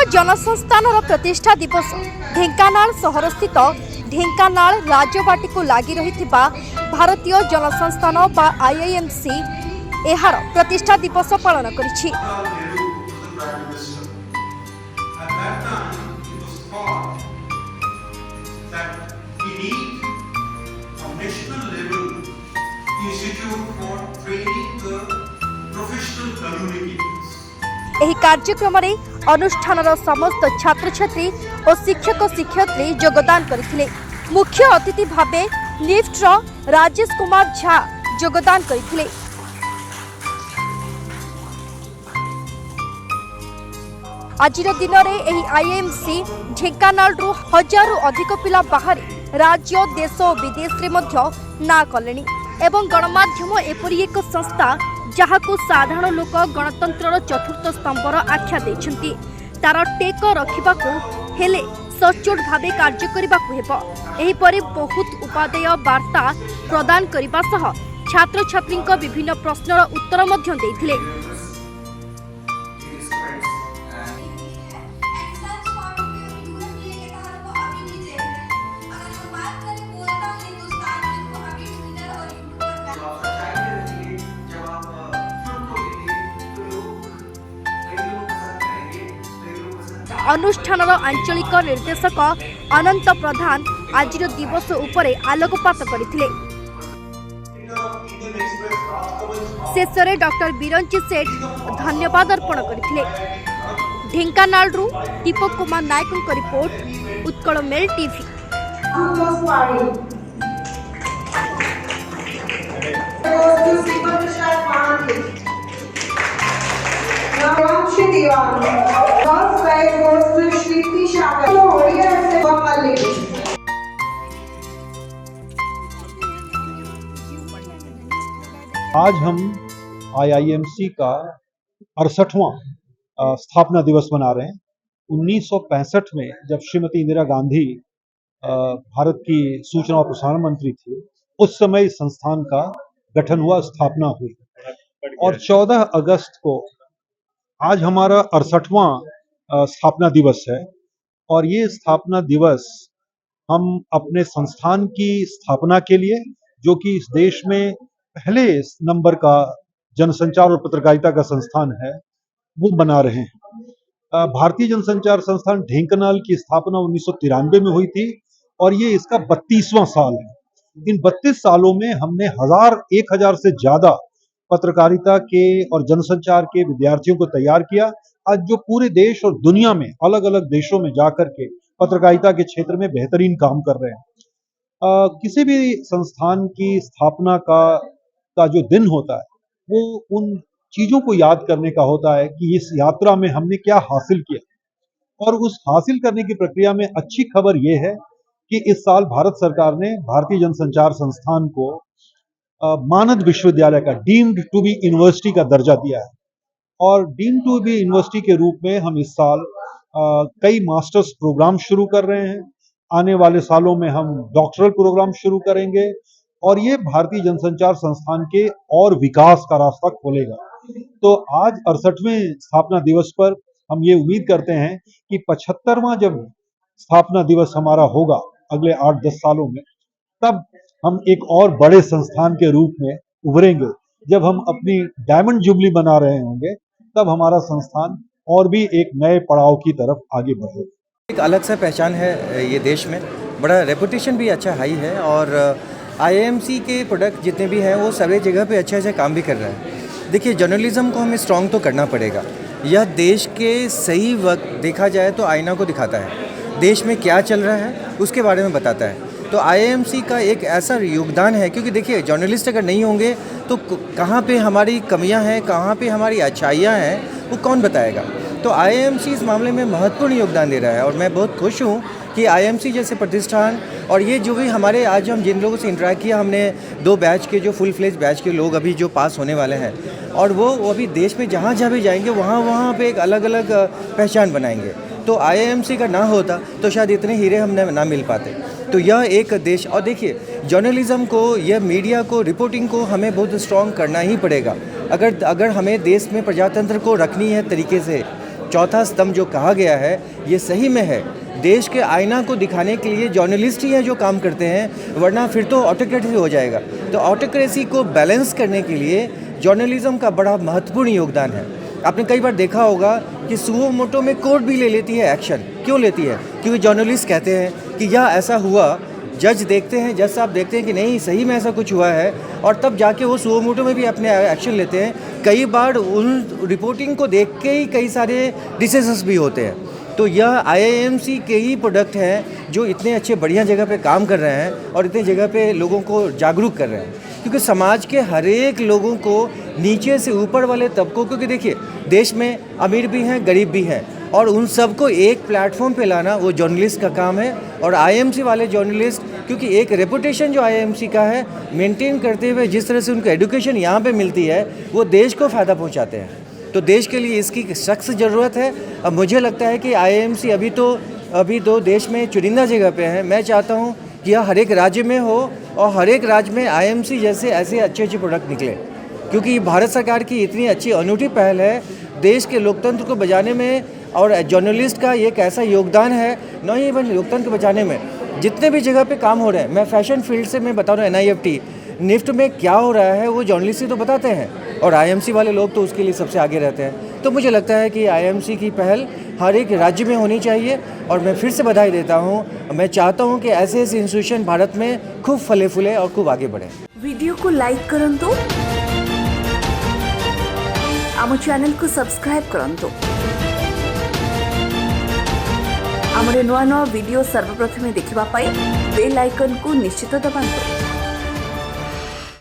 जनसंस्थान प्रतिष्ठा दिवस ढेंकानाल सहर स्थित ढेंकानाल राजबाटी को लगी रही भारतीय जनसंस्थान बा आईआईएमसी एहार प्रतिष्ठा दिवस पालन करिछि। एही कार्यक्रम रे अनुष्ठानर समस्त छात्र छात्री और शिक्षक शिक्षयित्री योगदान करथिले। मुख्य अतिथि भावे लिफ्टर राजेश कुमार झा योगदान करथिले। आजिर दिन में एही आईएमसी ढेंकानाल रु हजारू अधिक पिला बाहर राज्य देश और विदेश रे मध्य ना कलेनी एवं गणमाध्यम एपरी एक संस्था जहाकू साधारण लोक गणतंत्र चतुर्थ स्तंभर आख्या देछंती तार टेक रखिबाकू हेले सचोट भावे कार्य करिबाकू हेबो। एही परि बहुत उपादेय वार्ता प्रदान करिबा सह छात्र छात्रींक विभिन्न प्रश्नर उत्तर मध्य देथिले। अनुष्ठानर आंचलिक निर्देशक अनंत प्रधान आज दिवस उपरे आलोकपात करथिले। शेषरे डॉक्टर बिरंची सेठ धन्यवाद अर्पण करथिले। ढेंकानाल रु Deepak Kumar Nayak report Utkal mail TV. आज हम आईआईएमसी का 68वां स्थापना दिवस मना रहे हैं। 1965 में जब श्रीमती इंदिरा गांधी भारत की सूचना और प्रसारण मंत्री थी, उस समय इस संस्थान का गठन हुआ, स्थापना हुई और 14 अगस्त को आज हमारा 68वां स्थापना दिवस है। और ये स्थापना दिवस हम अपने संस्थान की स्थापना के लिए, जो कि इस देश में पहले नंबर का जनसंचार और पत्रकारिता का संस्थान है, वो बना रहे हैं। भारतीय जनसंचार संस्थान ढेंकानाल की स्थापना 1993 में हुई थी और ये इसका 32वां साल है। इन 32 सालों में हमने 1000 से ज्यादा पत्रकारिता के और जनसंचार के विद्यार्थियों को तैयार किया। आज जो पूरे देश और दुनिया में अलग अलग देशों में जाकर के पत्रकारिता के क्षेत्र में बेहतरीन काम कर रहे हैं। किसी भी संस्थान की स्थापना का जो दिन होता है, वो उन चीजों को याद करने का होता है कि इस यात्रा में हमने क्या हासिल किया। और उस हासिल करने की प्रक्रिया में अच्छी खबर यह है कि इस साल भारत सरकार ने भारतीय जनसंचार संस्थान को मानद विश्वविद्यालय का, डीम्ड टू बी यूनिवर्सिटी का दर्जा दिया है। और डीम्ड टू बी यूनिवर्सिटी के रूप में हम इस साल कई मास्टर्स प्रोग्राम शुरू कर रहे हैं। आने वाले सालों में हम डॉक्टरल प्रोग्राम शुरू करेंगे और ये भारतीय जनसंचार संस्थान के और विकास का रास्ता खोलेगा। तो आज 68वें स्थापना दिवस पर हम ये उम्मीद करते हैं कि 75वां जब स्थापना दिवस हमारा होगा अगले 8-10 सालों में, तब हम एक और बड़े संस्थान के रूप में उभरेंगे। जब हम अपनी डायमंड जुबली बना रहे होंगे, तब हमारा संस्थान और भी एक नए पड़ाव की तरफ आगे बढ़ेगा। एक अलग सा पहचान है ये देश में, बड़ा रेपुटेशन भी अच्छा हाई है और आईआईएमसी के प्रोडक्ट जितने भी हैं वो सभी जगह पे अच्छे काम भी कर रहे हैं। देखिए, जर्नलिज्म को हमें स्ट्रॉन्ग तो करना पड़ेगा। यह देश के सही वक्त देखा जाए तो आईना को दिखाता है, देश में क्या चल रहा है उसके बारे में बताता है। तो आईआईएमसी का एक ऐसा योगदान है, क्योंकि देखिए जर्नलिस्ट अगर नहीं होंगे तो कहाँ पे हमारी कमियां हैं, कहाँ पे हमारी अच्छाइयाँ हैं, वो कौन बताएगा। तो आईआईएमसी इस मामले में महत्वपूर्ण योगदान दे रहा है और मैं बहुत खुश हूँ कि आईआईएमसी जैसे प्रतिष्ठान और ये जो भी हमारे आज हम जिन लोगों से इंटरेक्ट किया, हमने 2 बैच के जो फुल फ्लेज बैच के लोग अभी जो पास होने वाले हैं और वो अभी देश में जहाँ जहाँ भी जाएंगे वहाँ पे एक अलग अलग पहचान बनाएंगे। तो आईआईएमसी का ना होता तो शायद इतने हीरे हमने ना मिल पाते। तो यह एक देश, और देखिए जर्नलिज्म को, यह मीडिया को, रिपोर्टिंग को हमें बहुत स्ट्रॉन्ग करना ही पड़ेगा। अगर हमें देश में प्रजातंत्र को रखनी है तरीके से, चौथा स्तंभ जो कहा गया है ये सही में है। देश के आईना को दिखाने के लिए जर्नलिस्ट ही हैं जो काम करते हैं, वरना फिर तो ऑटोक्रेसी हो जाएगा। तो ऑटोक्रेसी को बैलेंस करने के लिए जर्नलिज्म का बड़ा महत्वपूर्ण योगदान है। आपने कई बार देखा होगा कि सुओ मोटो में कोर्ट भी ले लेती है एक्शन। क्यों लेती है? क्योंकि जर्नलिस्ट कहते हैं कि यह ऐसा हुआ, जज देखते हैं, जज साहब देखते हैं कि नहीं सही में ऐसा कुछ हुआ है, और तब जाके वो सुओ मोटो में भी अपने एक्शन लेते हैं। कई बार उन रिपोर्टिंग को देख के ही कई सारे डिसीजंस भी होते हैं। तो यह IIMC के ही प्रोडक्ट हैं जो इतने अच्छे बढ़िया जगह पे काम कर रहे हैं और इतने जगह पे लोगों को जागरूक कर रहे हैं, क्योंकि समाज के हर एक लोगों को नीचे से ऊपर वाले तबकों, क्योंकि देखिए देश में अमीर भी हैं गरीब भी हैं, और उन सबको एक प्लेटफॉर्म पे लाना वो जर्नलिस्ट का काम है। और IIMC वाले जर्नलिस्ट, क्योंकि एक रेपुटेशन जो IIMC का है मेंटेन करते हुए जिस तरह से उनको एजुकेशन यहाँ पे मिलती है वो देश को फ़ायदा पहुँचाते हैं। तो देश के लिए इसकी सख्त ज़रूरत है। अब मुझे लगता है कि IIMC अभी तो देश में चुनिंदा जगह पे है। मैं चाहता हूँ कि यह हर एक राज्य में हो और हर एक राज्य में IIMC जैसे ऐसे अच्छे प्रोडक्ट निकले, क्योंकि भारत सरकार की इतनी अच्छी अनूठी पहल है देश के लोकतंत्र को बचाने में, और जर्नलिस्ट का एक ऐसा योगदान है न ही इवन लोकतंत्र बचाने में। जितने भी जगह पे काम हो रहे हैं, मैं फैशन फील्ड से मैं बता रहा हूँ, NIFT निफ्ट में क्या हो रहा है वो जर्नलिस्ट ही तो बताते हैं, और IIMC वाले लोग तो उसके लिए सबसे आगे रहते हैं। तो मुझे लगता है कि IIMC की पहल हर एक राज्य में होनी चाहिए, और मैं फिर से बधाई देता हूँ। मैं चाहता हूँ कि ऐसे इंस्टीट्यूशन भारत में खूब फले फूले और खूब आगे बढ़े। वीडियो को लाइक करंतु, आम चैनल को सब्सक्राइब करंतु, आमरे नुआ नुआ वीडियो सर्वप्रथमे देखिबा पाई बेल आइकन को निश्चित दबाନ୍ତୁ।